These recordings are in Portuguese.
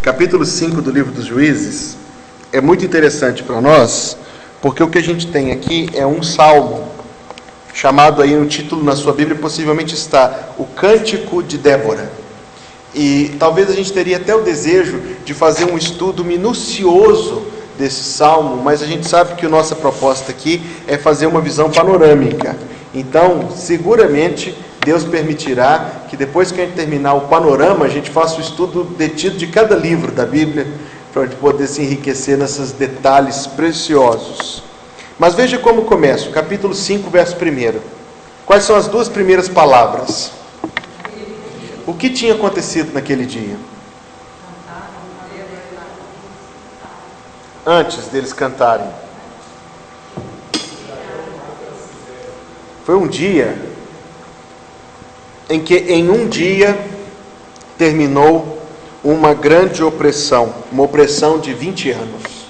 capítulo 5 do livro dos Juízes é muito interessante para nós, porque o que a gente tem aqui é um salmo, chamado aí no título na sua Bíblia, possivelmente está o Cântico de Débora. E talvez a gente teria até o desejo de fazer um estudo minucioso desse salmo, mas a gente sabe que a nossa proposta aqui é fazer uma visão panorâmica. Então, seguramente, Deus permitirá que depois que a gente terminar o panorama, a gente faça o estudo detido de cada livro da Bíblia, para a gente poder se enriquecer nesses detalhes preciosos. Mas veja como começa, o capítulo 5, verso 1. Quais são as duas primeiras palavras? O que tinha acontecido naquele dia? Antes deles cantarem. Foi um dia em que em um dia terminou uma grande opressão, uma opressão de 20 anos.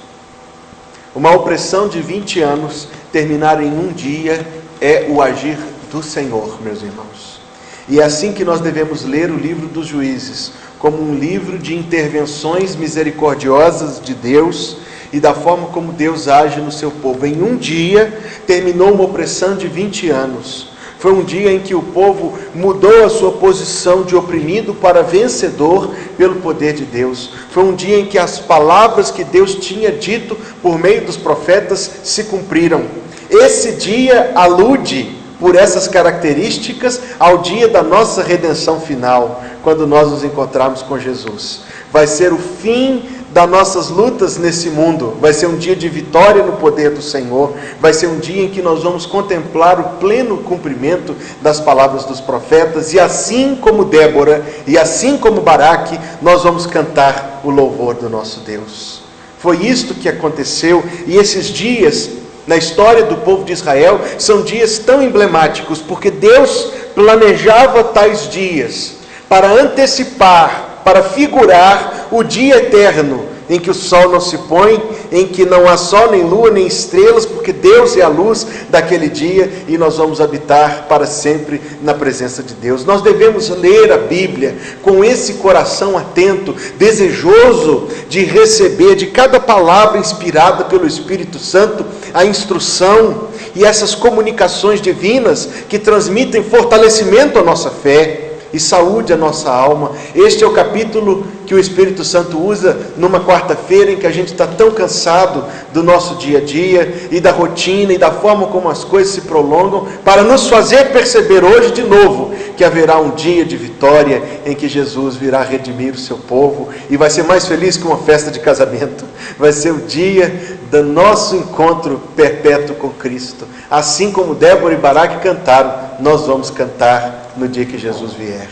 Uma opressão de 20 anos terminar em um dia é o agir do Senhor, meus irmãos. E é assim que nós devemos ler o livro dos Juízes, como um livro de intervenções misericordiosas de Deus e da forma como Deus age no seu povo. Em um dia terminou uma opressão de 20 anos. Foi um dia em que o povo mudou a sua posição de oprimido para vencedor pelo poder de Deus. Foi um dia em que as palavras que Deus tinha dito por meio dos profetas se cumpriram. Esse dia alude, por essas características, ao dia da nossa redenção final, quando nós nos encontrarmos com Jesus. Vai ser o fim das nossas lutas nesse mundo, vai ser um dia de vitória no poder do Senhor, vai ser um dia em que nós vamos contemplar o pleno cumprimento das palavras dos profetas, e assim como Débora, e assim como Baraque, nós vamos cantar o louvor do nosso Deus. Foi isto que aconteceu, e esses dias, na história do povo de Israel, são dias tão emblemáticos, porque Deus planejava tais dias para antecipar, para figurar o dia eterno, em que o sol não se põe, em que não há sol, nem lua, nem estrelas, porque Deus é a luz daquele dia, e nós vamos habitar para sempre na presença de Deus. Nós devemos ler a Bíblia com esse coração atento, desejoso de receber de cada palavra inspirada pelo Espírito Santo, a instrução e essas comunicações divinas que transmitem fortalecimento à nossa fé e saúde à nossa alma. Este é o capítulo que o Espírito Santo usa numa quarta-feira em que a gente está tão cansado do nosso dia a dia e da rotina e da forma como as coisas se prolongam, para nos fazer perceber hoje de novo que haverá um dia de vitória em que Jesus virá redimir o seu povo e vai ser mais feliz que uma festa de casamento. Vai ser o dia do nosso encontro perpétuo com Cristo. Assim como Débora e Baraque cantaram, nós vamos cantar no dia que Jesus vier.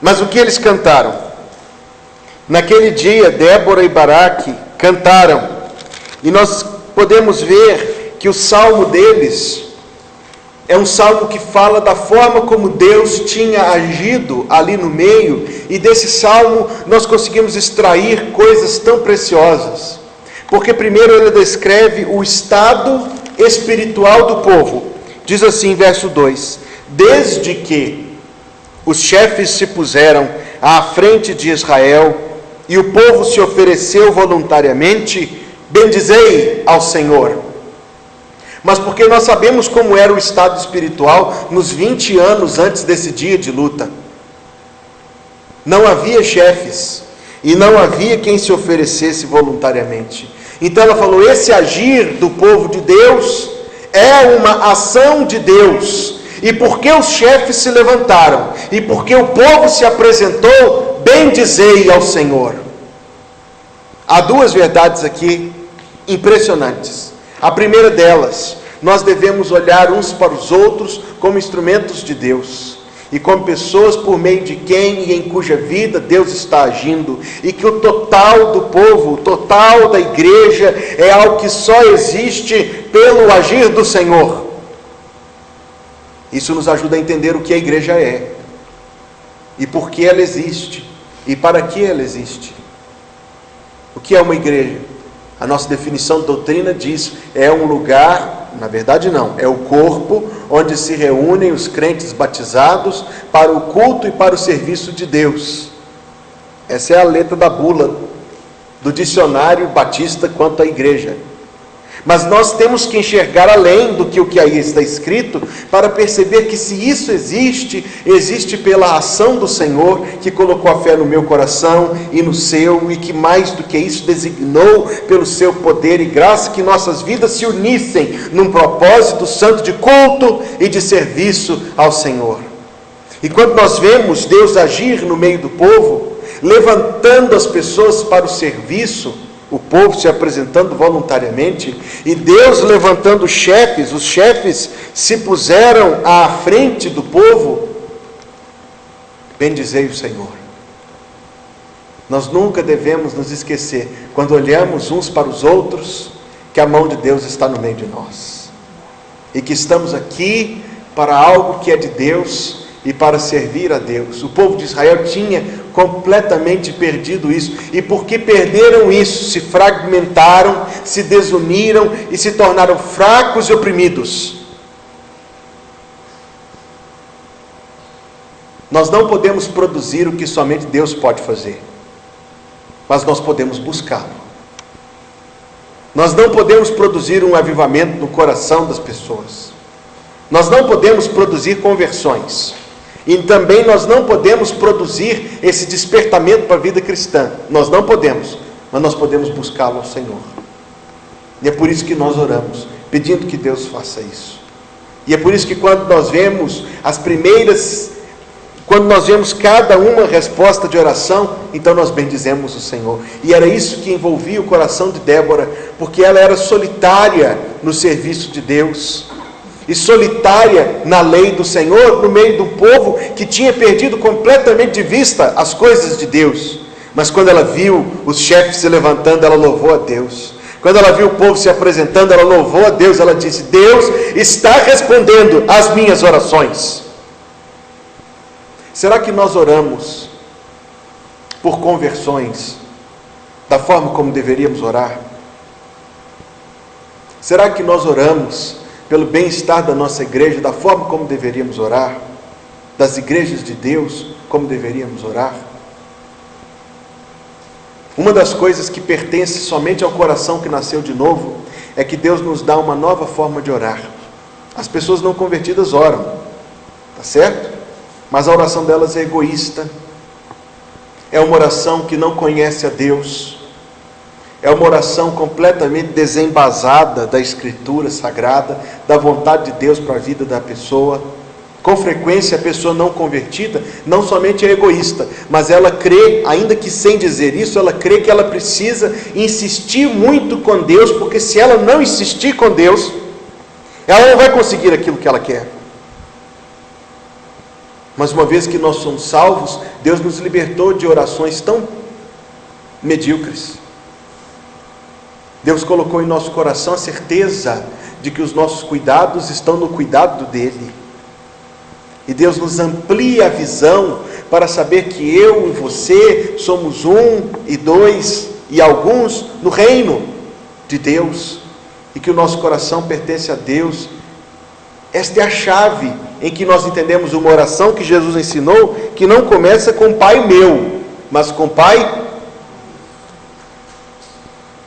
Mas o que eles cantaram? Naquele dia, Débora e Baraque cantaram, e nós podemos ver que o salmo deles é um salmo que fala da forma como Deus tinha agido ali no meio, e desse salmo nós conseguimos extrair coisas tão preciosas, porque primeiro ele descreve o estado espiritual do povo. Diz assim, verso 2: desde que os chefes se puseram à frente de Israel e o povo se ofereceu voluntariamente, bendizei ao Senhor. Mas porque nós sabemos como era o estado espiritual nos 20 anos antes desse dia de luta. Não havia chefes e não havia quem se oferecesse voluntariamente. Então ela falou, esse agir do povo de Deus é uma ação de Deus. E porque os chefes se levantaram, e porque o povo se apresentou, bendizei ao Senhor. Há duas verdades aqui impressionantes. A primeira delas, nós devemos olhar uns para os outros como instrumentos de Deus, e como pessoas por meio de quem e em cuja vida Deus está agindo, e que o total do povo, o total da igreja é algo que só existe pelo agir do Senhor. Isso nos ajuda a entender o que a igreja é, e por que ela existe, e para que ela existe. O que é uma igreja? A nossa definição de doutrina diz, é um lugar, na verdade não, é o corpo onde se reúnem os crentes batizados para o culto e para o serviço de Deus. Essa é a letra da bula do dicionário batista quanto à igreja. Mas nós temos que enxergar além do que o que aí está escrito, para perceber que se isso existe, existe pela ação do Senhor, que colocou a fé no meu coração e no seu, e que mais do que isso designou pelo seu poder e graça, que nossas vidas se unissem num propósito santo de culto e de serviço ao Senhor. E quando nós vemos Deus agir no meio do povo, levantando as pessoas para o serviço, o povo se apresentando voluntariamente, e Deus levantando os chefes se puseram à frente do povo, bendizei o Senhor. Nós nunca devemos nos esquecer, quando olhamos uns para os outros, que a mão de Deus está no meio de nós, e que estamos aqui para algo que é de Deus, e para servir a Deus. O povo de Israel tinha completamente perdido isso, e porque perderam isso, se fragmentaram, se desuniram e se tornaram fracos e oprimidos. Nós não podemos produzir o que somente Deus pode fazer, mas nós podemos buscá-lo. Nós não podemos produzir um avivamento no coração das pessoas, nós não podemos produzir conversões, e também nós não podemos produzir esse despertamento para a vida cristã. Nós não podemos, mas nós podemos buscá-lo ao Senhor. E é por isso que nós oramos, pedindo que Deus faça isso. E é por isso que quando nós vemos quando nós vemos cada uma resposta de oração, então nós bendizemos o Senhor. E era isso que envolvia o coração de Débora, porque ela era solitária no serviço de Deus, e solitária na lei do Senhor, no meio do povo que tinha perdido completamente de vista as coisas de Deus. Mas quando ela viu os chefes se levantando, ela louvou a Deus. Quando ela viu o povo se apresentando, ela louvou a Deus. Ela disse: Deus está respondendo às minhas orações. Será que nós oramos por conversões da forma como deveríamos orar? Será que nós oramos pelo bem-estar da nossa igreja, da forma como deveríamos orar, das igrejas de Deus, como deveríamos orar? Uma das coisas que pertence somente ao coração que nasceu de novo, é que Deus nos dá uma nova forma de orar. As pessoas não convertidas oram, tá certo? Mas a oração delas é egoísta, é uma oração que não conhece a Deus, é uma oração completamente desembasada da Escritura Sagrada, da vontade de Deus para a vida da pessoa. Com frequência a pessoa não convertida, não somente é egoísta, mas ela crê, ainda que sem dizer isso, ela crê que ela precisa insistir muito com Deus, porque se ela não insistir com Deus, ela não vai conseguir aquilo que ela quer. Mas uma vez que nós somos salvos, Deus nos libertou de orações tão medíocres. Deus colocou em nosso coração a certeza de que os nossos cuidados estão no cuidado dEle. E Deus nos amplia a visão para saber que eu e você somos um e dois e alguns no reino de Deus, e que o nosso coração pertence a Deus. Esta é a chave em que nós entendemos uma oração que Jesus ensinou, que não começa com Pai meu, mas com Pai.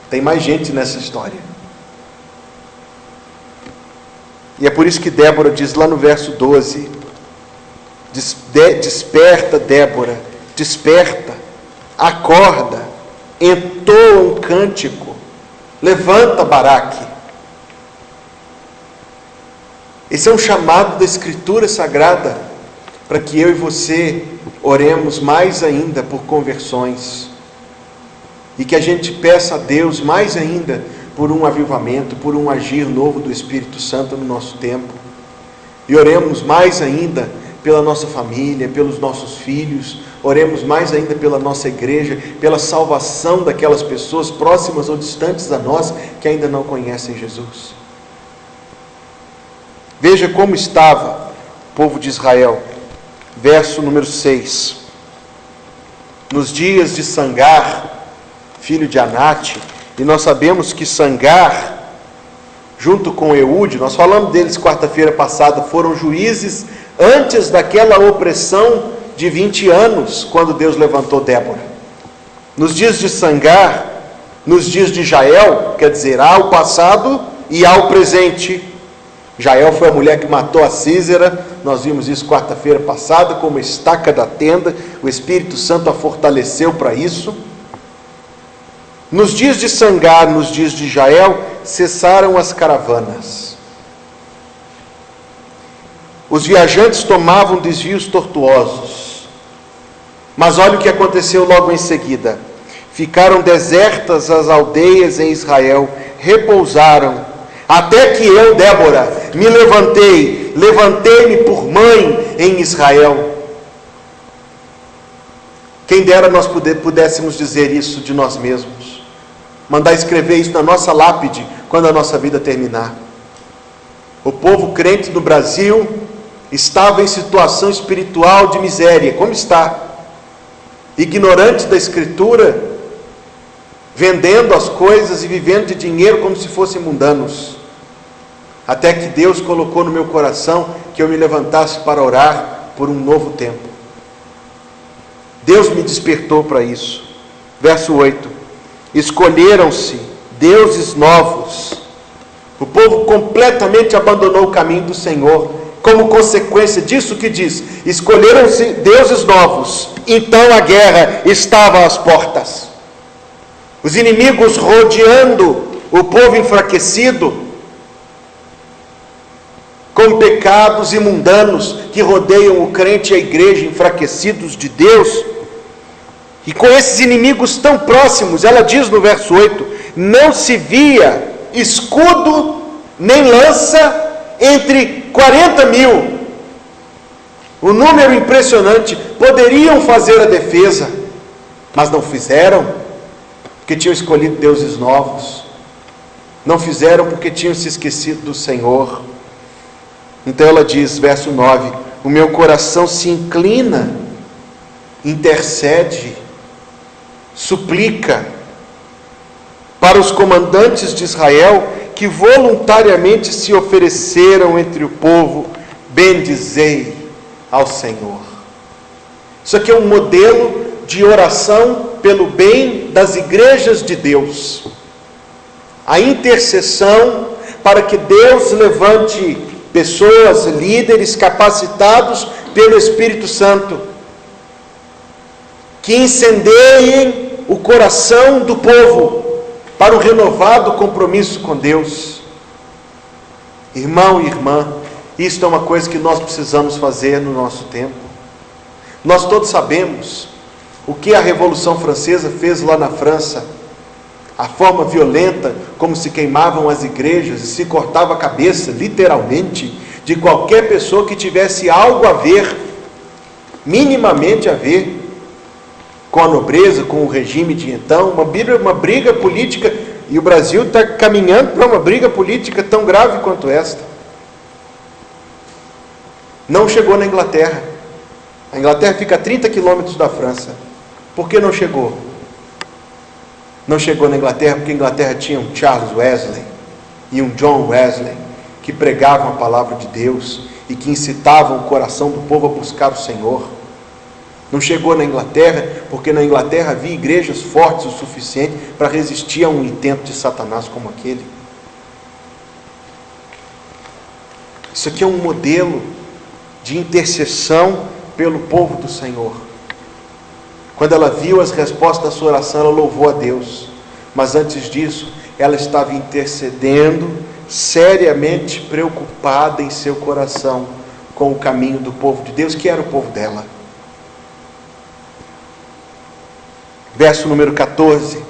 Tem mais gente nessa história. E é por isso que Débora diz lá no verso 12: desperta, Débora, desperta, acorda, entoa um cântico, levanta, Baraque. Esse é um chamado da Escritura Sagrada, para que eu e você oremos mais ainda por conversões, e que a gente peça a Deus mais ainda por um avivamento, por um agir novo do Espírito Santo no nosso tempo, e oremos mais ainda pela nossa família, pelos nossos filhos, oremos mais ainda pela nossa igreja, pela salvação daquelas pessoas próximas ou distantes a nós, que ainda não conhecem Jesus. Veja como estava o povo de Israel, verso número 6. Nos dias de Sangar, filho de Anate, e nós sabemos que Sangar, junto com Eude, nós falamos deles quarta-feira passada, foram juízes antes daquela opressão de 20 anos, quando Deus levantou Débora. Nos dias de Sangar, Nos dias de Jael, quer dizer, há o passado e há o presente. Jael foi a mulher que matou a Sísera, nós vimos isso quarta-feira passada, com uma estaca da tenda, o Espírito Santo a fortaleceu para isso. Nos dias de Sangar, nos dias de Jael, cessaram as caravanas. Os viajantes tomavam desvios tortuosos. Mas olha o que aconteceu logo em seguida. Ficaram desertas as aldeias em Israel, repousaram, até que eu, Débora, me levantei-me por mãe em Israel. Quem dera nós pudéssemos dizer isso de nós mesmos. Mandar escrever isso na nossa lápide quando a nossa vida terminar. O povo crente do Brasil estava em situação espiritual de miséria, como está, ignorante da Escritura, vendendo as coisas e vivendo de dinheiro como se fossem mundanos, até que Deus colocou no meu coração que eu me levantasse para orar por um novo tempo. Deus me despertou para isso. Verso 8: escolheram-se deuses novos. O povo completamente abandonou o caminho do Senhor. Como consequência disso que diz, escolheram-se deuses novos. Então a guerra estava às portas. Os inimigos rodeando o povo enfraquecido, com pecados imundanos que rodeiam o crente e a igreja enfraquecidos de Deus. E com esses inimigos tão próximos, ela diz no verso 8, não se via escudo nem lança entre 40.000, o número impressionante. Poderiam fazer a defesa, mas não fizeram, porque tinham escolhido deuses novos. Não fizeram porque tinham se esquecido do Senhor. Então ela diz, verso 9, o meu coração se inclina, intercede, suplica para os comandantes de Israel, que voluntariamente se ofereceram entre o povo, bendizei ao Senhor. Isso aqui é um modelo de oração pelo bem das igrejas de Deus. A intercessão para que Deus levante pessoas, líderes capacitados pelo Espírito Santo, que incendeiem o coração do povo para um renovado compromisso com Deus. Irmão e irmã, isto é uma coisa que nós precisamos fazer no nosso tempo. Nós todos sabemos o que a Revolução Francesa fez lá na França, a forma violenta como se queimavam as igrejas e se cortava a cabeça, literalmente, de qualquer pessoa que tivesse algo a ver, minimamente a ver, com a nobreza, com o regime de então, uma briga política, e o Brasil está caminhando para uma briga política tão grave quanto esta. Não chegou na Inglaterra. A Inglaterra fica a 30 quilômetros da França. Por que não chegou? Não chegou na Inglaterra porque a Inglaterra tinha um Charles Wesley e um John Wesley, que pregavam a palavra de Deus e que incitavam o coração do povo a buscar o Senhor. Não chegou na Inglaterra porque na Inglaterra havia igrejas fortes o suficiente para resistir a um intento de Satanás como aquele. Isso aqui é um modelo de intercessão pelo povo do Senhor. Quando ela viu as respostas da sua oração, ela louvou a Deus. Mas antes disso, ela estava intercedendo, seriamente preocupada em seu coração com o caminho do povo de Deus, que era o povo dela. Verso número 14,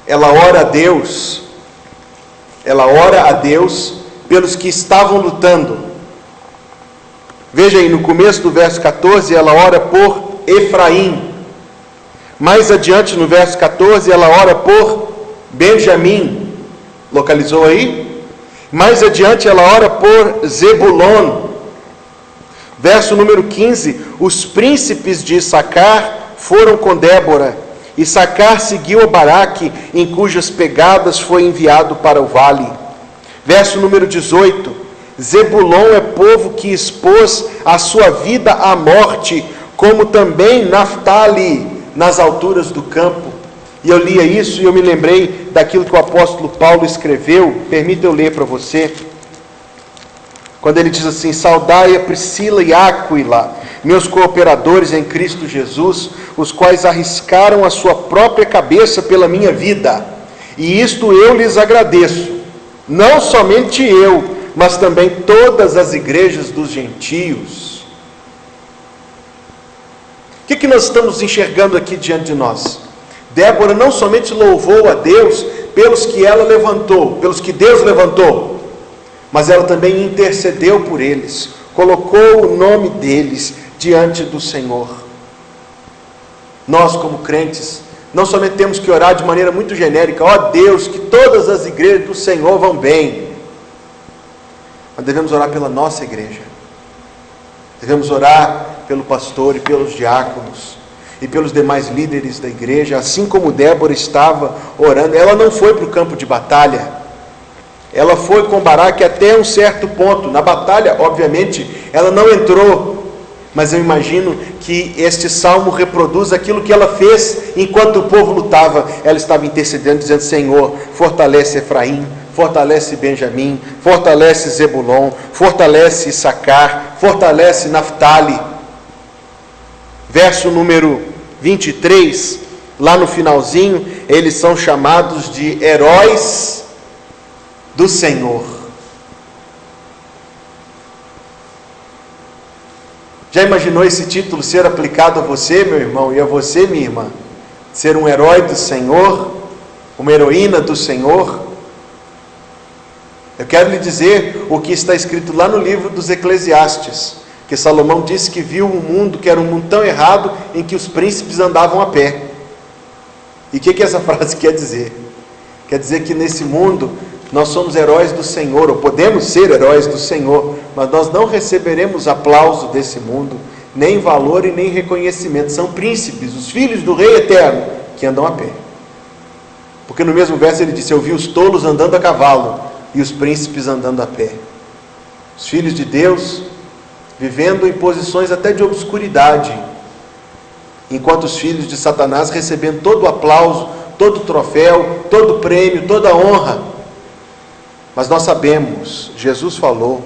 ela ora a Deus pelos que estavam lutando. Veja aí, no começo do verso 14, ela ora por Efraim. Mais adiante, no verso 14, ela ora por Benjamim. Localizou aí? Mais adiante, ela ora por Zebulon. Verso número 15, os príncipes de Issacar foram com Débora, e Issacar seguiu a Baraque, em cujas pegadas foi enviado para o vale. Verso número 18, Zebulon é povo que expôs a sua vida à morte, como também Naftali nas alturas do campo. E eu lia isso e eu me lembrei daquilo que o apóstolo Paulo escreveu. Permita eu ler para você. Quando ele diz assim: saudai a Priscila e Áquila, meus cooperadores em Cristo Jesus, os quais arriscaram a sua própria cabeça pela minha vida. E isto eu lhes agradeço, não somente eu, mas também todas as igrejas dos gentios. O que nós estamos enxergando aqui diante de nós? Débora não somente louvou a Deus pelos que ela levantou, pelos que Deus levantou, mas ela também intercedeu por eles, colocou o nome deles diante do Senhor. Nós, como crentes, não somente temos que orar de maneira muito genérica: ó Deus, que todas as igrejas do Senhor vão bem, mas devemos orar pela nossa igreja, devemos orar pelo pastor e pelos diáconos, e pelos demais líderes da igreja, assim como Débora estava orando. Ela não foi para o campo de batalha, ela foi com Baraque até um certo ponto. Na batalha, obviamente, ela não entrou, mas eu imagino que este salmo reproduz aquilo que ela fez enquanto o povo lutava. Ela estava intercedendo, dizendo: Senhor, fortalece Efraim, fortalece Benjamim, fortalece Zebulon, fortalece Issacar, fortalece Naftali. Verso número 23, lá no finalzinho, eles são chamados de heróis do Senhor. Já imaginou esse título ser aplicado a você, meu irmão, e a você, minha irmã? Ser um herói do Senhor, uma heroína do Senhor? Eu quero lhe dizer o que está escrito lá no livro dos Eclesiastes, que Salomão disse que viu um mundo que era um mundo tão errado, em que os príncipes andavam a pé. E o que essa frase quer dizer? Quer dizer que nesse mundo nós somos heróis do Senhor, ou podemos ser heróis do Senhor, mas nós não receberemos aplauso desse mundo, nem valor e nem reconhecimento. São príncipes, os filhos do Rei Eterno, que andam a pé. Porque no mesmo verso ele disse: eu vi os tolos andando a cavalo e os príncipes andando a pé. Os filhos de Deus vivendo em posições até de obscuridade, enquanto os filhos de Satanás recebendo todo o aplauso, todo o troféu, todo o prêmio, toda a honra. Mas nós sabemos, Jesus falou,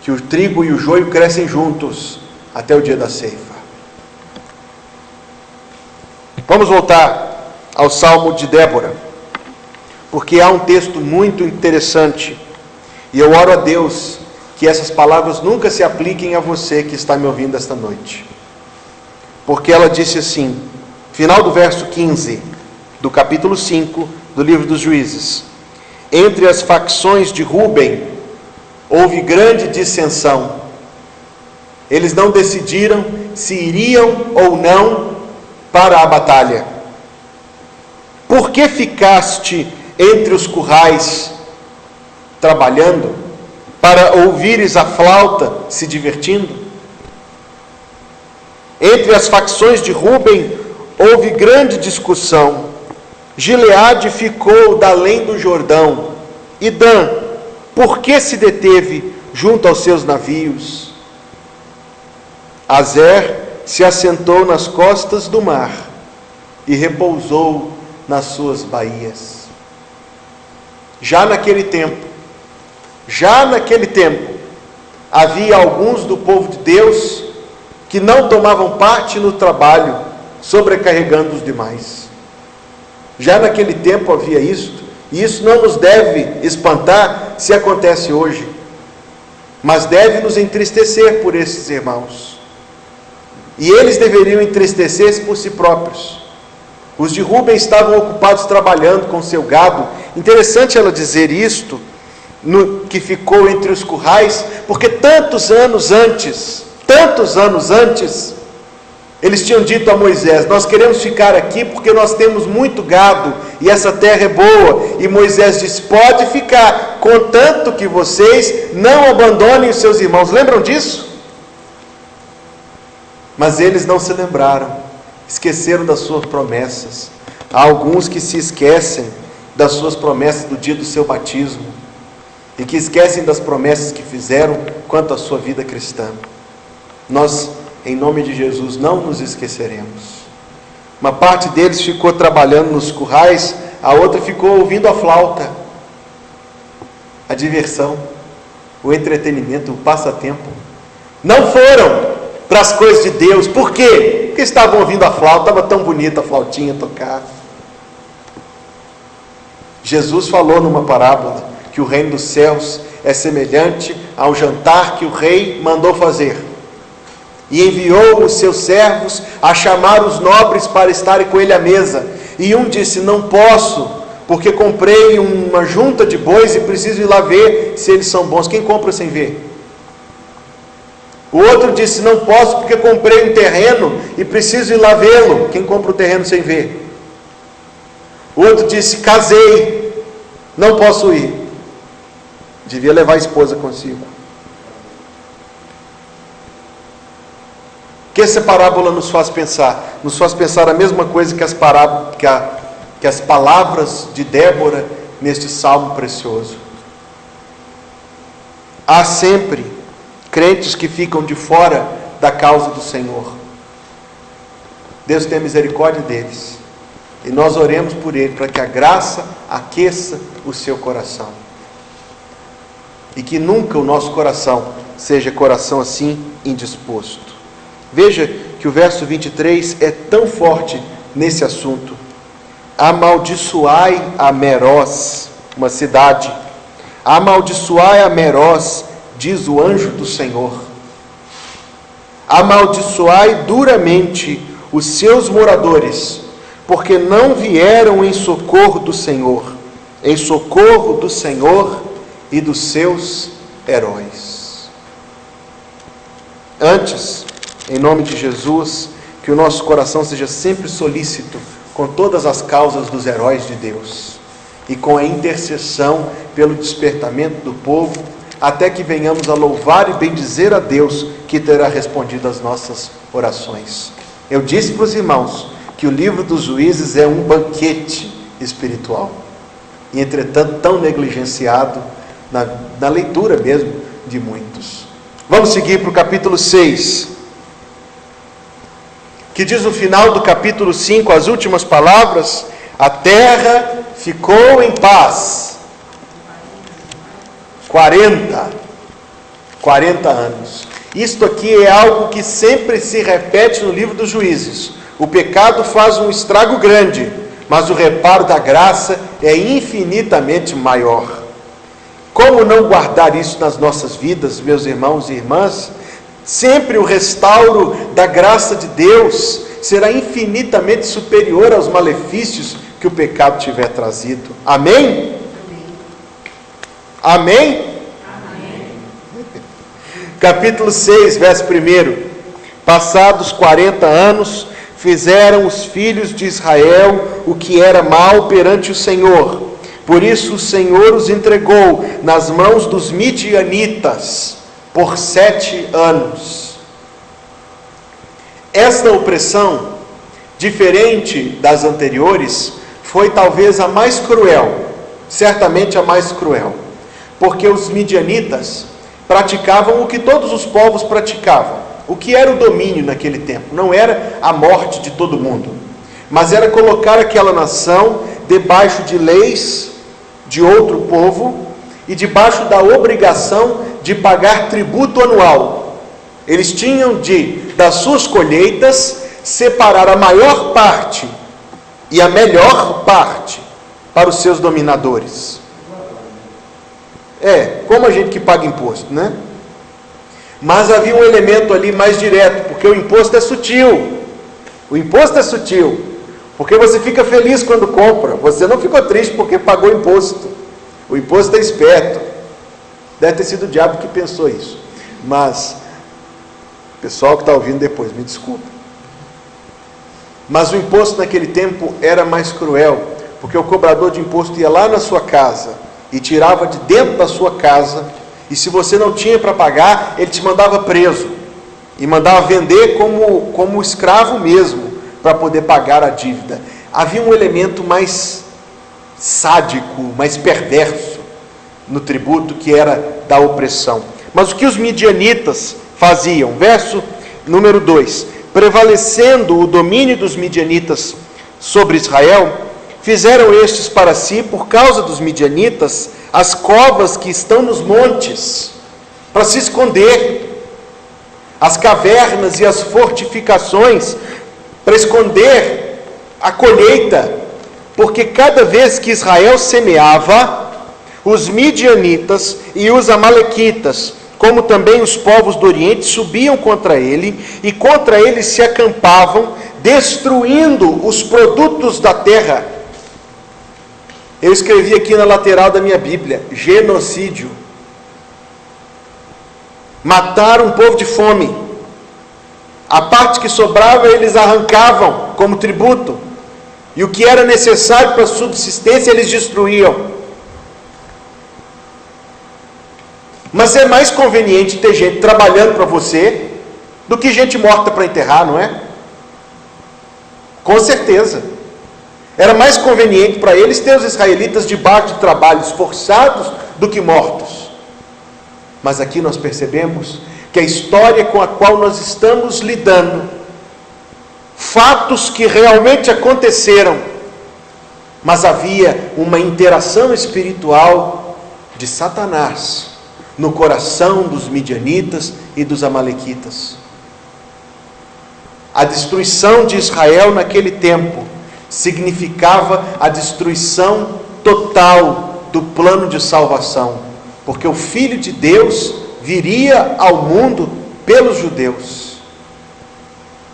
que o trigo e o joio crescem juntos até o dia da ceifa. Vamos voltar ao Salmo de Débora, porque há um texto muito interessante, e eu oro a Deus que essas palavras nunca se apliquem a você que está me ouvindo esta noite. Porque ela disse assim, final do verso 15, do capítulo 5, do livro dos Juízes: entre as facções de Ruben, houve grande dissensão. Eles não decidiram se iriam ou não para a batalha. Por que ficaste entre os currais, trabalhando, para ouvires a flauta se divertindo? Entre as facções de Ruben houve grande discussão. Gileade ficou da além do Jordão. E Dan, por que se deteve junto aos seus navios? Azer se assentou nas costas do mar e repousou nas suas baías. Já naquele tempo, havia alguns do povo de Deus que não tomavam parte no trabalho, sobrecarregando os demais. Já naquele tempo havia isto, e isso não nos deve espantar se acontece hoje, mas deve nos entristecer por esses irmãos. E eles deveriam entristecer-se por si próprios. Os de Ruben estavam ocupados trabalhando com seu gado. Interessante ela dizer isto, que ficou entre os currais, porque tantos anos antes, eles tinham dito a Moisés: nós queremos ficar aqui porque nós temos muito gado e essa terra é boa. E Moisés disse: pode ficar, contanto que vocês não abandonem os seus irmãos. Lembram disso? Mas eles não se lembraram, esqueceram das suas promessas. Há alguns que se esquecem das suas promessas do dia do seu batismo, e que esquecem das promessas que fizeram quanto à sua vida cristã. Nós, em nome de Jesus, não nos esqueceremos. Uma parte deles ficou trabalhando nos currais, a outra ficou ouvindo a flauta. A diversão, o entretenimento, o passatempo. Não foram para as coisas de Deus. Por quê? Porque estavam ouvindo a flauta, estava tão bonita a flautinha tocar. Jesus falou numa parábola que o reino dos céus é semelhante ao jantar que o rei mandou fazer. E enviou os seus servos a chamar os nobres para estarem com ele à mesa. E um disse: não posso, porque comprei uma junta de bois e preciso ir lá ver se eles são bons. Quem compra sem ver? O outro disse: não posso, porque comprei um terreno e preciso ir lá vê-lo. Quem compra o terreno sem ver? O outro disse: casei, não posso ir. Devia levar a esposa consigo. O que essa parábola nos faz pensar? Nos faz pensar a mesma coisa que as palavras de Débora neste salmo precioso. Há sempre crentes que ficam de fora da causa do Senhor. Deus tem misericórdia deles. E nós oremos por ele, para que a graça aqueça o seu coração. E que nunca o nosso coração seja coração assim indisposto. Veja que o verso 23 é tão forte nesse assunto. Amaldiçoai a Merós, uma cidade. Amaldiçoai a Merós, diz o anjo do Senhor. Amaldiçoai duramente os seus moradores, porque não vieram em socorro do Senhor e dos seus heróis. Antes, em nome de Jesus, que o nosso coração seja sempre solícito com todas as causas dos heróis de Deus e com a intercessão pelo despertamento do povo, até que venhamos a louvar e bendizer a Deus, que terá respondido às nossas orações. Eu disse para os irmãos que o livro dos Juízes é um banquete espiritual, e entretanto tão negligenciado na leitura mesmo de muitos. Vamos seguir para o capítulo 6, que diz no final do capítulo 5, as últimas palavras: a terra ficou em paz. 40 anos. Isto aqui é algo que sempre se repete no livro dos Juízes. O pecado faz um estrago grande, mas o reparo da graça é infinitamente maior. Como não guardar isso nas nossas vidas, meus irmãos e irmãs? Sempre o restauro da graça de Deus será infinitamente superior aos malefícios que o pecado tiver trazido. Amém? Amém? Amém? Capítulo 6, verso 1. Passados 40 anos, fizeram os filhos de Israel o que era mal perante o Senhor. Por isso o Senhor os entregou nas mãos dos midianitas por 7 anos. Esta opressão, diferente das anteriores, foi talvez a mais cruel, certamente a mais cruel, porque os midianitas praticavam o que todos os povos praticavam. O que era o domínio naquele tempo? Não era a morte de todo mundo, mas era colocar aquela nação debaixo de leis de outro povo e debaixo da obrigação de pagar tributo anual. Eles tinham das suas colheitas, separar a maior parte e a melhor parte para os seus dominadores. Como a gente que paga imposto, né? Mas havia um elemento ali mais direto, porque o imposto é sutil. O imposto é sutil, porque você fica feliz quando compra, você não ficou triste porque pagou imposto. O imposto é esperto. Deve ter sido o diabo que pensou isso, mas o pessoal que está ouvindo depois, me desculpa. Mas o imposto naquele tempo era mais cruel, porque o cobrador de imposto ia lá na sua casa e tirava de dentro da sua casa, e se você não tinha para pagar, ele te mandava preso e mandava vender como escravo mesmo, para poder pagar a dívida. Havia um elemento mais sádico, mais perverso no tributo, que era da opressão. Mas o que os midianitas faziam? Verso número 2: prevalecendo o domínio dos midianitas sobre Israel, fizeram estes para si, por causa dos midianitas, as covas que estão nos montes, para se esconder, as cavernas e as fortificações, para esconder a colheita, porque cada vez que Israel semeava, os midianitas e os amalequitas, como também os povos do Oriente, subiam contra ele, e contra ele se acampavam, destruindo os produtos da terra. Eu escrevi aqui na lateral da minha Bíblia, genocídio. Mataram um povo de fome. A parte que sobrava eles arrancavam como tributo, e o que era necessário para a subsistência eles destruíam. Mas é mais conveniente ter gente trabalhando para você do que gente morta para enterrar, não é? Com certeza. Era mais conveniente para eles ter os israelitas debaixo de trabalhos forçados do que mortos. Mas aqui nós percebemos que a história com a qual nós estamos lidando, fatos que realmente aconteceram, mas havia uma interação espiritual de Satanás no coração dos midianitas e dos amalequitas. A destruição de Israel naquele tempo significava a destruição total do plano de salvação, porque o Filho de Deus viria ao mundo pelos judeus.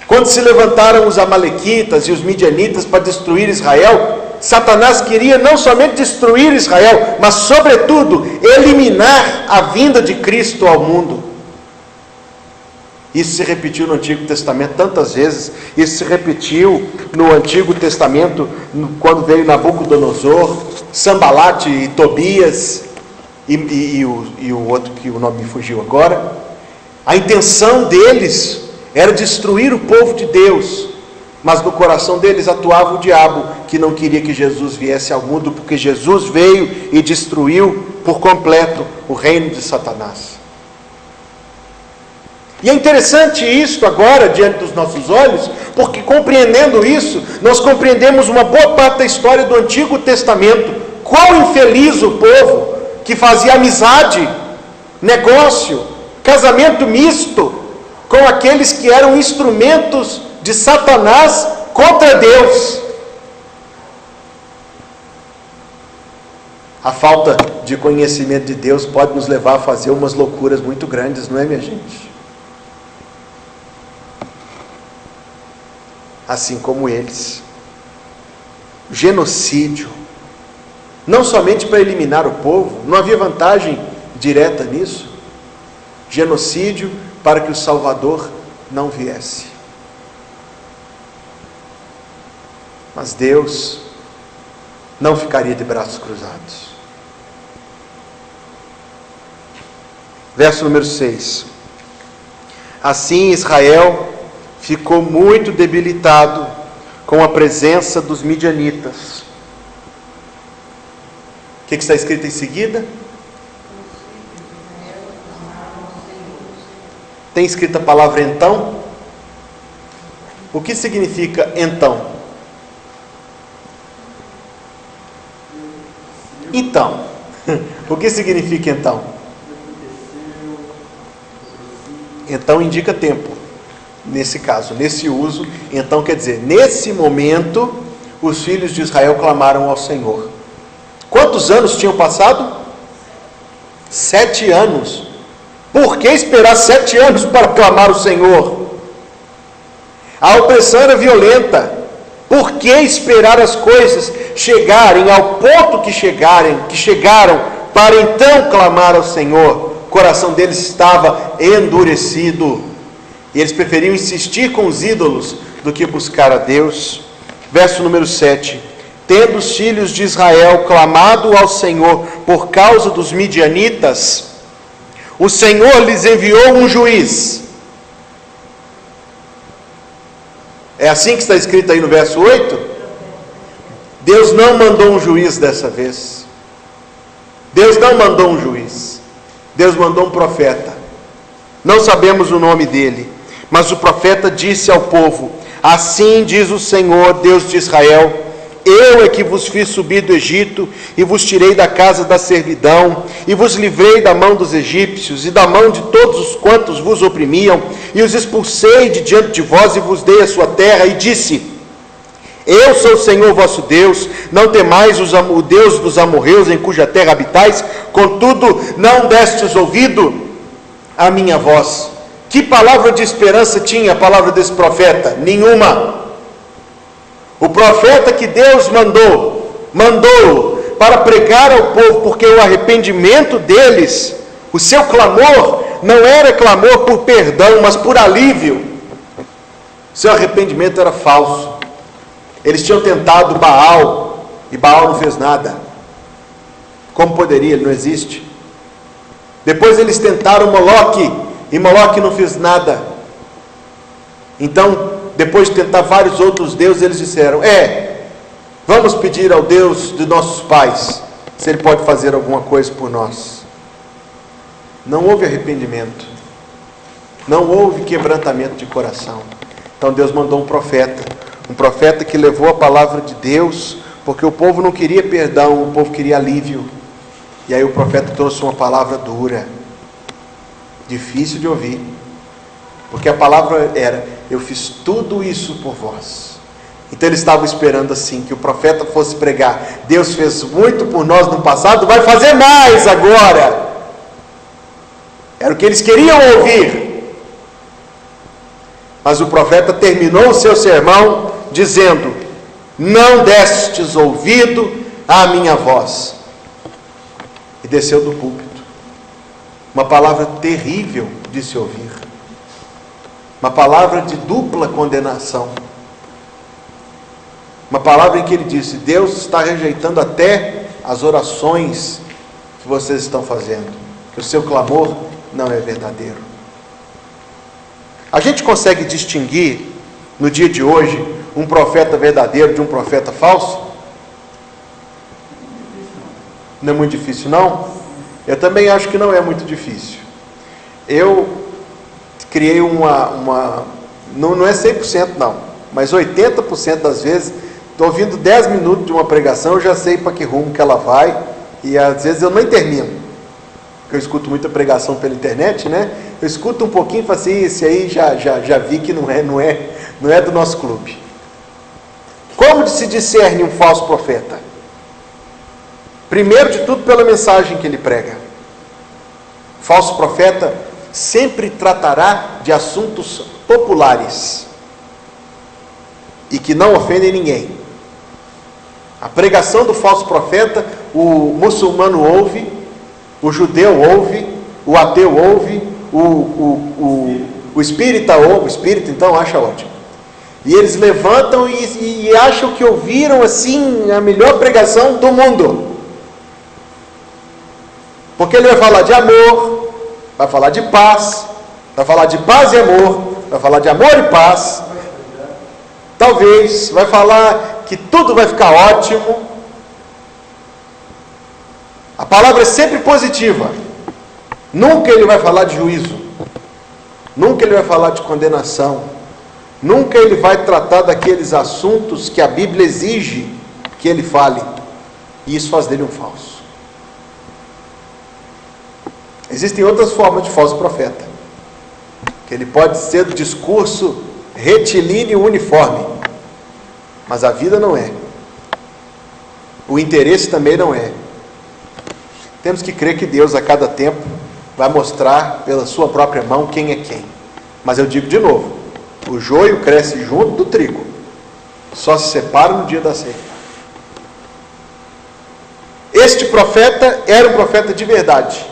Quando se levantaram os amalequitas e os midianitas para destruir Israel, Satanás queria não somente destruir Israel, mas sobretudo eliminar a vinda de Cristo ao mundo. Isso se repetiu no Antigo Testamento tantas vezes. Isso se repetiu no Antigo Testamento, quando veio Nabucodonosor, Sambalate e Tobias, e o outro que o nome me fugiu agora. A intenção deles era destruir o povo de Deus, mas no coração deles atuava o diabo, que não queria que Jesus viesse ao mundo, porque Jesus veio e destruiu por completo o reino de Satanás. E é interessante isto agora, diante dos nossos olhos, porque compreendendo isso, nós compreendemos uma boa parte da história do Antigo Testamento. Quão infeliz o povo que fazia amizade, negócio, casamento misto, com aqueles que eram instrumentos de Satanás contra Deus. A falta de conhecimento de Deus pode nos levar a fazer umas loucuras muito grandes, não é, minha gente? Assim como eles. Genocídio. Não somente para eliminar o povo, não havia vantagem direta nisso. Genocídio para que o Salvador não viesse. Mas Deus não ficaria de braços cruzados. Verso número 6. Assim Israel ficou muito debilitado com a presença dos midianitas. O que está escrito em seguida? Tem escrita a palavra então? O que significa então? Então. O que significa então? Então indica tempo. Nesse caso, nesse uso, então quer dizer, nesse momento, os filhos de Israel clamaram ao Senhor. Quantos anos tinham passado? 7 anos. Por que esperar 7 anos para clamar ao Senhor? A opressão era violenta. Por que esperar as coisas chegarem ao ponto que chegaram para então clamar ao Senhor? O coração deles estava endurecido. E eles preferiam insistir com os ídolos do que buscar a Deus. Verso número 7. Tendo os filhos de Israel clamado ao Senhor por causa dos midianitas, o Senhor lhes enviou um juiz. É assim que está escrito aí no verso 8? Deus não mandou um juiz dessa vez. Deus não mandou um juiz. Deus mandou um profeta. Não sabemos o nome dele. Mas o profeta disse ao povo: assim diz o Senhor, Deus de Israel: eu é que vos fiz subir do Egito, e vos tirei da casa da servidão, e vos livrei da mão dos egípcios, e da mão de todos os quantos vos oprimiam, e os expulsei de diante de vós, e vos dei a sua terra, e disse: eu sou o Senhor vosso Deus, não temais o Deus dos amorreus, em cuja terra habitais, contudo não destes ouvido à minha voz. Que palavra de esperança tinha a palavra desse profeta? Nenhuma. O profeta que Deus mandou para pregar ao povo, porque o arrependimento deles, o seu clamor, não era clamor por perdão, mas por alívio. Seu arrependimento era falso. Eles tinham tentado Baal, e Baal não fez nada. Como poderia? Ele não existe. Depois eles tentaram Moloque, e Moloque não fez nada. Então, depois de tentar vários outros deuses, eles disseram: vamos pedir ao Deus de nossos pais, se Ele pode fazer alguma coisa por nós. Não houve arrependimento, não houve quebrantamento de coração. Então Deus mandou um profeta que levou a palavra de Deus, porque o povo não queria perdão, o povo queria alívio. E aí o profeta trouxe uma palavra dura, difícil de ouvir, porque a palavra era: eu fiz tudo isso por vós. Então eles estavam esperando assim, que o profeta fosse pregar: Deus fez muito por nós no passado, vai fazer mais agora. Era o que eles queriam ouvir. Mas o profeta terminou o seu sermão dizendo: não destes ouvido à minha voz. E desceu do púlpito. Uma palavra terrível de se ouvir. Uma palavra de dupla condenação. Uma palavra em que ele disse: Deus está rejeitando até as orações que vocês estão fazendo, que o seu clamor não é verdadeiro. A gente consegue distinguir no dia de hoje um profeta verdadeiro de um profeta falso? Não é muito difícil, não? Eu também acho que não é muito difícil. Eu criei não é 100% não, mas 80% das vezes, estou ouvindo 10 minutos de uma pregação, eu já sei para que rumo que ela vai, e às vezes eu nem termino. Eu escuto muita pregação pela internet, né? Eu escuto um pouquinho e falo assim: esse aí já vi que não é do nosso clube. Como se discerne um falso profeta? Primeiro de tudo, pela mensagem que ele prega. Falso profeta sempre tratará de assuntos populares e que não ofendem ninguém. A pregação do falso profeta, o muçulmano ouve, o judeu ouve, o ateu ouve, o espírita ouve, o espírita então acha ótimo. E eles levantam e acham que ouviram assim a melhor pregação do mundo. Porque ele vai falar de amor, vai falar de paz, vai falar de paz e amor, vai falar de amor e paz. Talvez vai falar que tudo vai ficar ótimo. A palavra é sempre positiva. Nunca ele vai falar de juízo. Nunca ele vai falar de condenação. Nunca ele vai tratar daqueles assuntos que a Bíblia exige que ele fale. E isso faz dele um falso. Existem outras formas de falso profeta. Que ele pode ser do discurso retilíneo uniforme. Mas a vida não é. O interesse também não é. Temos que crer que Deus a cada tempo vai mostrar pela sua própria mão quem é quem. Mas eu digo de novo: o joio cresce junto do trigo, só se separa no dia da ceifa. Este profeta era um profeta de verdade,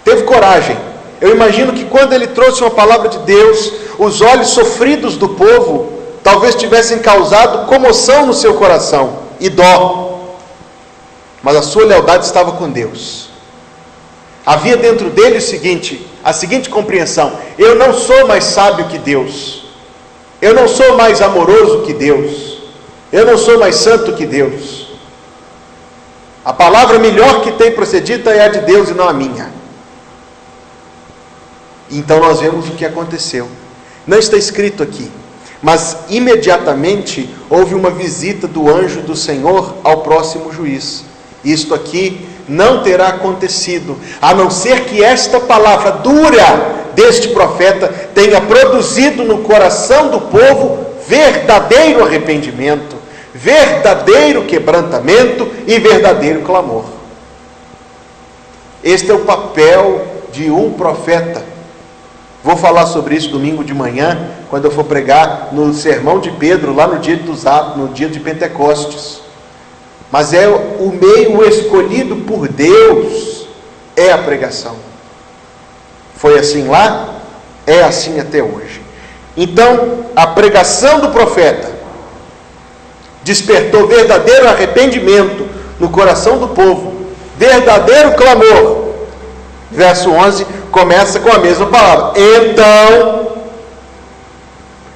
teve coragem. Eu imagino que quando ele trouxe uma palavra de Deus, os olhos sofridos do povo talvez tivessem causado comoção no seu coração e dó. Mas a sua lealdade estava com Deus. Havia dentro dele a seguinte compreensão: eu não sou mais sábio que Deus, eu não sou mais amoroso que Deus, eu não sou mais santo que Deus. A palavra melhor que tem procedida é a de Deus e não a minha. Então nós vemos o que aconteceu. Não está escrito aqui, mas imediatamente houve uma visita do anjo do Senhor ao próximo juiz. Isto aqui não terá acontecido, a não ser que esta palavra dura deste profeta tenha produzido no coração do povo verdadeiro arrependimento, verdadeiro quebrantamento e verdadeiro clamor. Este é o papel de um profeta. Vou falar sobre isso domingo de manhã, quando eu for pregar no sermão de Pedro, lá no dia de Pentecostes. Mas é o meio escolhido por Deus, é a pregação. Foi assim lá, é assim até hoje. Então, a pregação do profeta despertou verdadeiro arrependimento no coração do povo, verdadeiro clamor. Verso 11 começa com a mesma palavra. Então,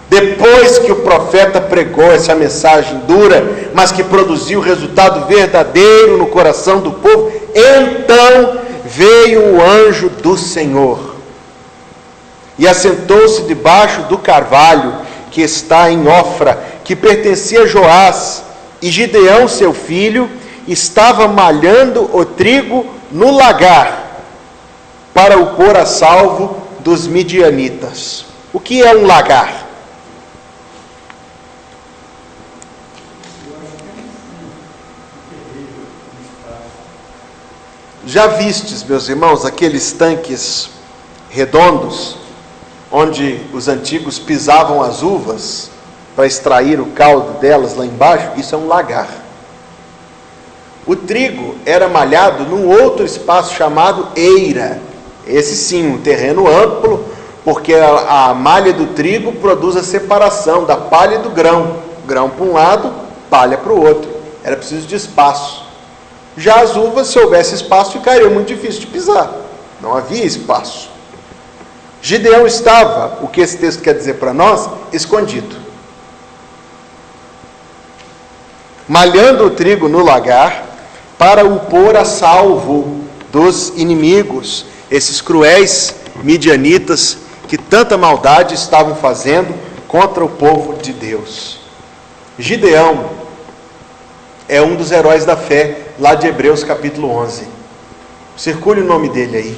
depois que o profeta pregou essa mensagem dura, mas que produziu resultado verdadeiro no coração do povo, então veio o anjo do Senhor e assentou-se debaixo do carvalho que está em Ofra, que pertencia a Joás, e Gideão, seu filho, estava malhando o trigo no lagar, para o pôr a salvo dos midianitas. O que é um lagar? Já vistes, meus irmãos, aqueles tanques redondos, onde os antigos pisavam as uvas para extrair o caldo delas lá embaixo? Isso é um lagar. O trigo era malhado num outro espaço chamado eira. Esse sim, um terreno amplo, porque a malha do trigo produz a separação da palha e do grão. Grão para um lado, palha para o outro. Era preciso de espaço. Já as uvas, se houvesse espaço, ficaria muito difícil de pisar. Não havia espaço. Gideão estava, o que esse texto quer dizer para nós, escondido. Malhando o trigo no lagar, para o pôr a salvo dos inimigos, esses cruéis midianitas que tanta maldade estavam fazendo contra o povo de Deus. Gideão é um dos heróis da fé, lá de Hebreus capítulo 11. Circule o nome dele aí.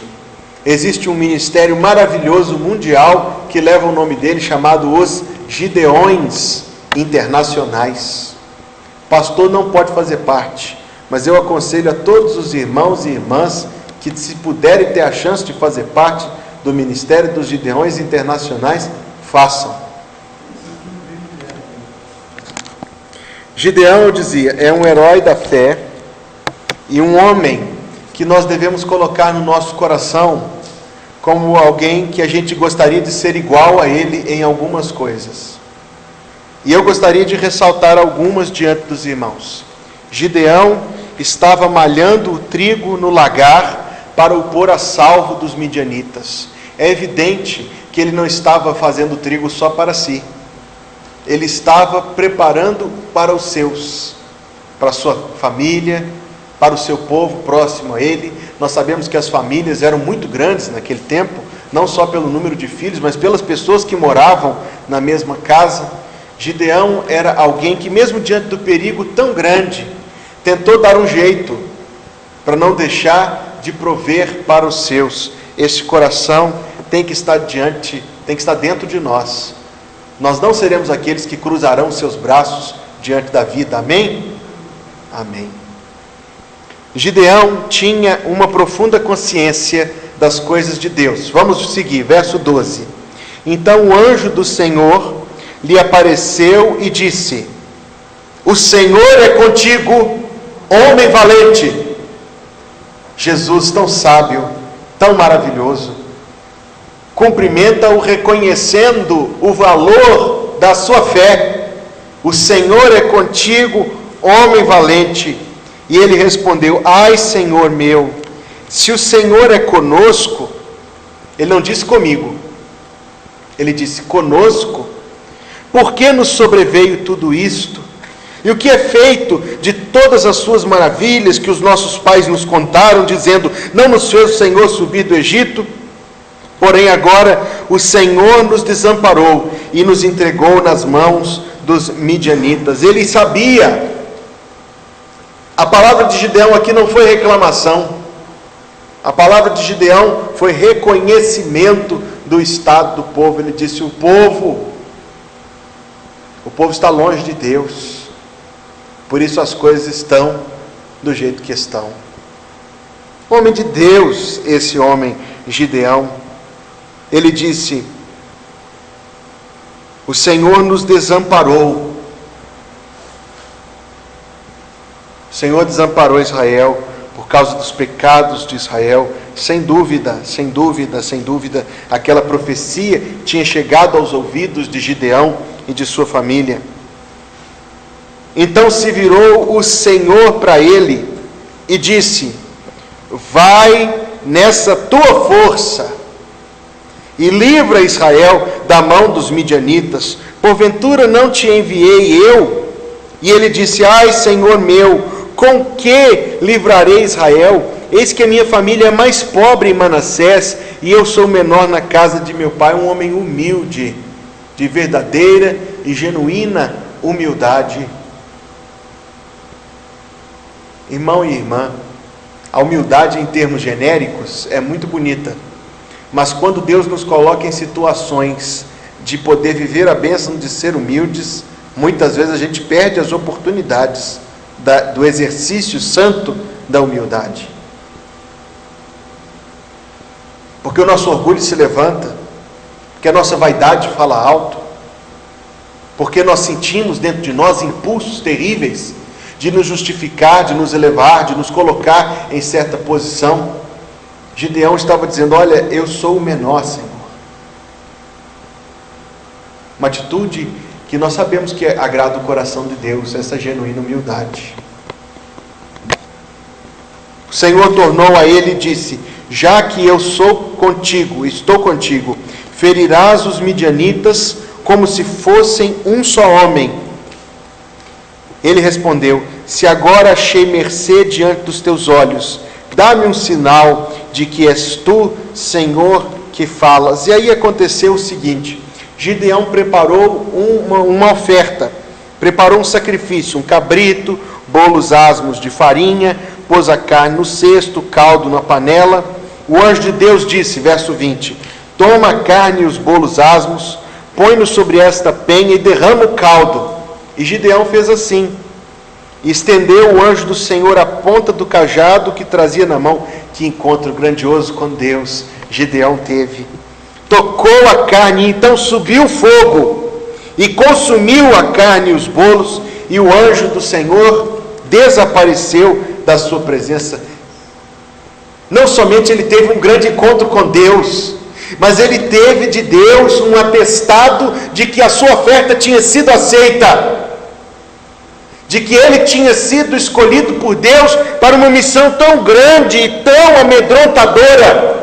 Existe um ministério maravilhoso mundial que leva o nome dele, chamado os Gideões Internacionais. Pastor não pode fazer parte, mas eu aconselho a todos os irmãos e irmãs que, se puderem ter a chance de fazer parte do ministério dos Gideões Internacionais, façam. Gideão, eu dizia, é um herói da fé e um homem que nós devemos colocar no nosso coração como alguém que a gente gostaria de ser igual a ele em algumas coisas. E eu gostaria de ressaltar algumas diante dos irmãos. Gideão estava malhando o trigo no lagar para o pôr a salvo dos midianitas. É evidente que ele não estava fazendo o trigo só para si. Ele estava preparando para os seus, para a sua família, para o seu povo próximo a ele. Nós sabemos que as famílias eram muito grandes naquele tempo, não só pelo número de filhos, mas pelas pessoas que moravam na mesma casa. Gideão era alguém que, mesmo diante do perigo tão grande, tentou dar um jeito para não deixar de prover para os seus. Esse coração tem que estar dentro de nós. Nós não seremos aqueles que cruzarão seus braços diante da vida. Amém? Amém. Gideão tinha uma profunda consciência das coisas de Deus. Vamos seguir, verso 12. Então o anjo do Senhor lhe apareceu e disse: o Senhor é contigo, homem valente. Jesus, tão sábio, tão maravilhoso, cumprimenta-o reconhecendo o valor da sua fé. O Senhor é contigo, homem valente. E ele respondeu: ai, Senhor meu, se o Senhor é conosco, ele não disse comigo, ele disse conosco, por que nos sobreveio tudo isto? E o que é feito de todas as suas maravilhas que os nossos pais nos contaram, dizendo: não nos fez o Senhor subir do Egito Porém agora o Senhor nos desamparou e nos entregou nas mãos dos midianitas. Ele sabia. A palavra de Gideão aqui não foi reclamação. A palavra de Gideão foi reconhecimento do estado do povo. Ele disse: o povo está longe de Deus, por isso as coisas estão do jeito que estão. Homem de Deus, esse homem Gideão, ele disse: o Senhor nos desamparou. O Senhor desamparou Israel por causa dos pecados de Israel. Sem dúvida, sem dúvida, sem dúvida, aquela profecia tinha chegado aos ouvidos de Gideão e de sua família. Então se virou o Senhor para ele e disse: vai nessa tua força e livra Israel da mão dos midianitas. Porventura não te enviei eu? E ele disse: ai, Senhor meu, com que livrarei Israel? Eis que a minha família é mais pobre em Manassés, e eu sou menor na casa de meu pai. Um homem humilde, de verdadeira e genuína humildade. Irmão e irmã, a humildade em termos genéricos é muito bonita, mas quando Deus nos coloca em situações de poder viver a bênção de ser humildes, muitas vezes a gente perde as oportunidades do exercício santo da humildade. Porque o nosso orgulho se levanta, porque a nossa vaidade fala alto, porque nós sentimos dentro de nós impulsos terríveis de nos justificar, de nos elevar, de nos colocar em certa posição. Gideão estava dizendo: olha, eu sou o menor, Senhor. Uma atitude que nós sabemos que agrada o coração de Deus, essa genuína humildade. O Senhor tornou a ele e disse: já que eu estou contigo, ferirás os midianitas como se fossem um só homem. Ele respondeu: se agora achei mercê diante dos teus olhos, dá-me um sinal de que és tu, Senhor, que falas. E aí aconteceu o seguinte: Gideão preparou uma oferta, preparou um sacrifício, um cabrito, bolos asmos de farinha, pôs a carne no cesto, caldo na panela. O anjo de Deus disse, verso 20: toma a carne e os bolos asmos, põe-nos sobre esta penha e derrama o caldo. E Gideão fez assim. E estendeu o anjo do Senhor a ponta do cajado que trazia na mão. Que encontro grandioso com Deus Gideão teve. Tocou a carne, e então subiu o fogo e consumiu a carne e os bolos, e o anjo do Senhor desapareceu da sua presença. Não somente ele teve um grande encontro com Deus, mas ele teve de Deus um atestado de que a sua oferta tinha sido aceita, de que ele tinha sido escolhido por Deus para uma missão tão grande e tão amedrontadora.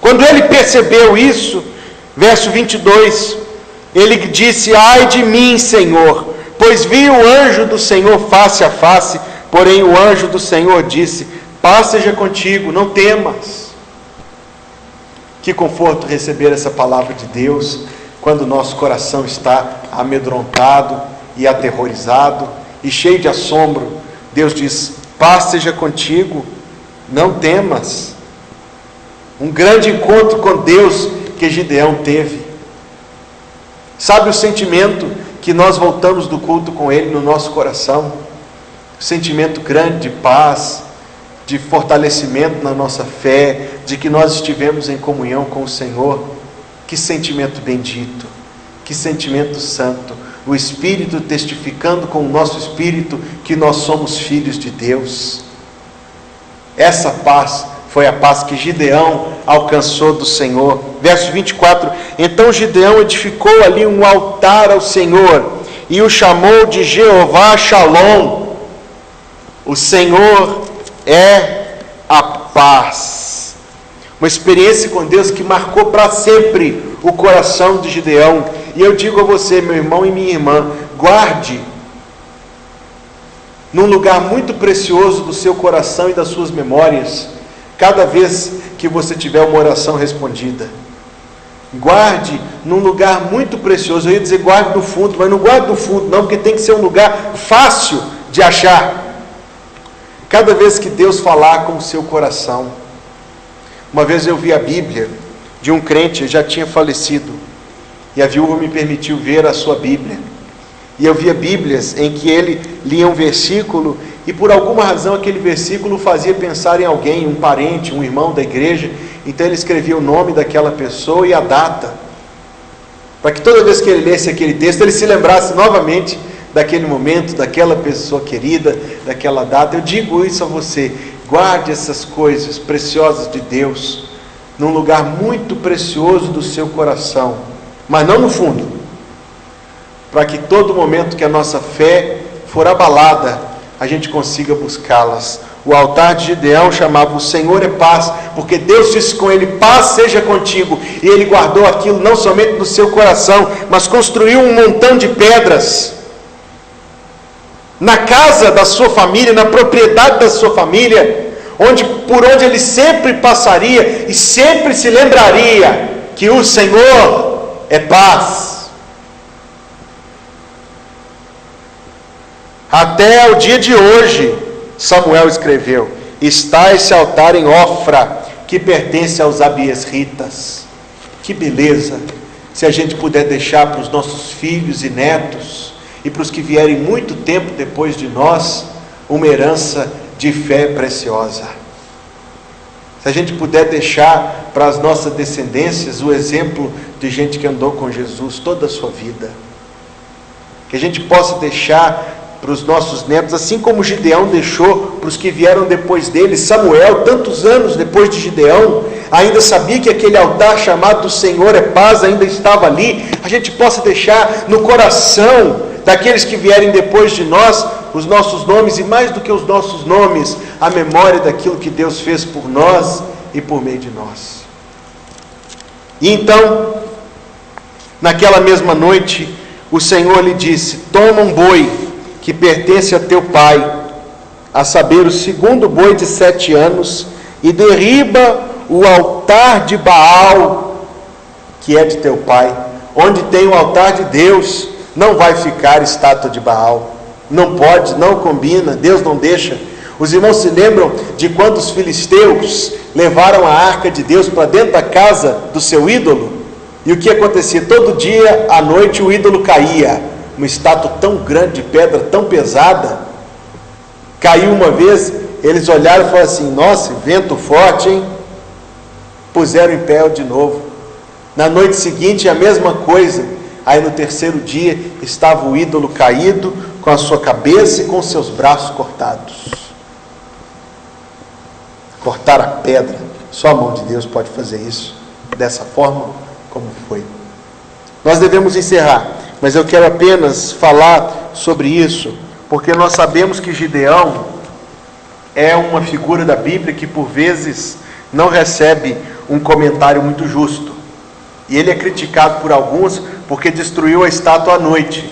Quando ele percebeu isso, verso 22, ele disse: ai de mim, Senhor, pois vi o anjo do Senhor face a face. Porém o anjo do Senhor disse: paz seja contigo, não temas. Que conforto receber essa palavra de Deus quando o nosso coração está amedrontado e aterrorizado e cheio de assombro. Deus diz: paz seja contigo, não temas. Um grande encontro com Deus que Gideão teve. Sabe o sentimento que nós voltamos do culto com Ele no nosso coração? Sentimento grande de paz, de fortalecimento na nossa fé, de que nós estivemos em comunhão com o Senhor. Que sentimento bendito, que sentimento santo. O Espírito testificando com o nosso Espírito que nós somos filhos de Deus. Essa paz foi a paz que Gideão alcançou do Senhor. Verso 24: então Gideão edificou ali um altar ao Senhor e o chamou de Jeová Shalom. O Senhor é a paz. Uma experiência com Deus que marcou para sempre o coração de Gideão. E eu digo a você, meu irmão e minha irmã, guarde num lugar muito precioso do seu coração e das suas memórias, cada vez que você tiver uma oração respondida. Guarde num lugar muito precioso. Eu ia dizer guarde no fundo, mas não guarde no fundo não, porque tem que ser um lugar fácil de achar. Cada vez que Deus falar com o seu coração. Uma vez eu vi a Bíblia de um crente, já tinha falecido, e a viúva me permitiu ver a sua Bíblia. E eu via Bíblias em que ele lia um versículo, e por alguma razão aquele versículo fazia pensar em alguém, um parente, um irmão da igreja. Então ele escrevia o nome daquela pessoa e a data, para que toda vez que ele lesse aquele texto, ele se lembrasse novamente daquele momento, daquela pessoa querida, daquela data. Eu digo isso a você: guarde essas coisas preciosas de Deus num lugar muito precioso do seu coração, mas não no fundo, para que todo momento que a nossa fé for abalada, a gente consiga buscá-las. O altar de Gideão chamava: o Senhor é paz, porque Deus disse com ele: paz seja contigo. E ele guardou aquilo não somente no seu coração, mas construiu um montão de pedras na casa da sua família, na propriedade da sua família, por onde ele sempre passaria e sempre se lembraria que o Senhor é paz. Até o dia de hoje, Samuel escreveu: está esse altar em Ofra, que pertence aos abiesritas. Que beleza, se a gente puder deixar para os nossos filhos e netos, e para os que vierem muito tempo depois de nós, uma herança de fé preciosa. Se a gente puder deixar para as nossas descendências o exemplo de gente que andou com Jesus toda a sua vida. Que a gente possa deixar para os nossos netos, assim como Gideão deixou para os que vieram depois dele. Samuel, tantos anos depois de Gideão, ainda sabia que aquele altar chamado do Senhor é paz ainda estava ali. A gente possa deixar no coração daqueles que vierem depois de nós os nossos nomes, e mais do que os nossos nomes, a memória daquilo que Deus fez por nós e por meio de nós. E então, naquela mesma noite, o Senhor lhe disse: toma um boi que pertence a teu pai, a saber, o segundo boi de 7 anos, e derriba o altar de Baal, que é de teu pai. Onde tem o altar de Deus, não vai ficar estátua de Baal. Não pode, não combina, Deus não deixa. Os irmãos se lembram de quando os filisteus levaram a arca de Deus para dentro da casa do seu ídolo? E o que acontecia? Todo dia à noite o ídolo caía. Uma estátua tão grande de pedra, tão pesada, caiu uma vez. Eles olharam e falaram assim: nossa, vento forte, hein? Puseram em pé de novo. Na noite seguinte a mesma coisa. Aí no terceiro dia estava o ídolo caído, com a sua cabeça e com seus braços cortados. Cortar a pedra, só a mão de Deus pode fazer isso, dessa forma como foi. Nós devemos encerrar, mas eu quero apenas falar sobre isso, porque nós sabemos que Gideão é uma figura da Bíblia que por vezes não recebe um comentário muito justo. E ele é criticado por alguns porque destruiu a estátua à noite.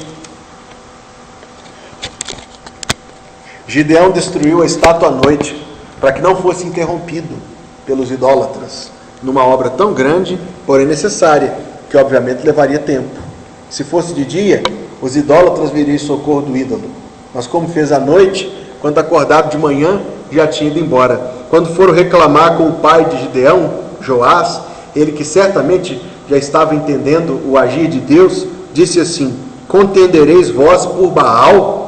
Gideão destruiu a estátua à noite para que não fosse interrompido pelos idólatras, numa obra tão grande, porém necessária, que obviamente levaria tempo. Se fosse de dia, os idólatras viriam em socorro do ídolo, mas como fez à noite, quando acordaram de manhã, já tinha ido embora. Quando foram reclamar com o pai de Gideão, Joás, ele que certamente já estava entendendo o agir de Deus, disse assim: contendereis vós por Baal?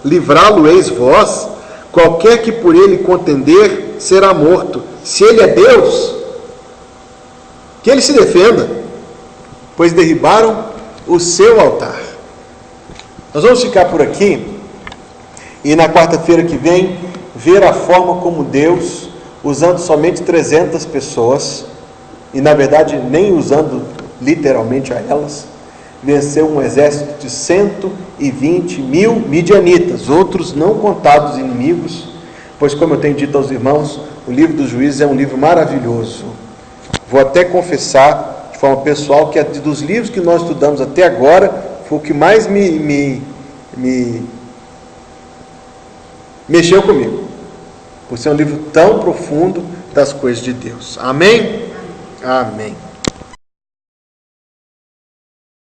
Livrá-lo-eis vós? Qualquer que por ele contender será morto. Se ele é Deus, que ele se defenda, pois derribaram o seu altar. Nós vamos ficar por aqui e na quarta-feira que vem ver a forma como Deus, usando somente 300 pessoas, e na verdade nem usando literalmente a elas, venceu um exército de 120 mil midianitas, outros não contados inimigos, pois como eu tenho dito aos irmãos, o livro dos Juízes é um livro maravilhoso. Vou até confessar de forma pessoal que dos livros que nós estudamos até agora, foi o que mais me mexeu comigo. por ser um livro tão profundo das coisas de Deus. Amém? Amém.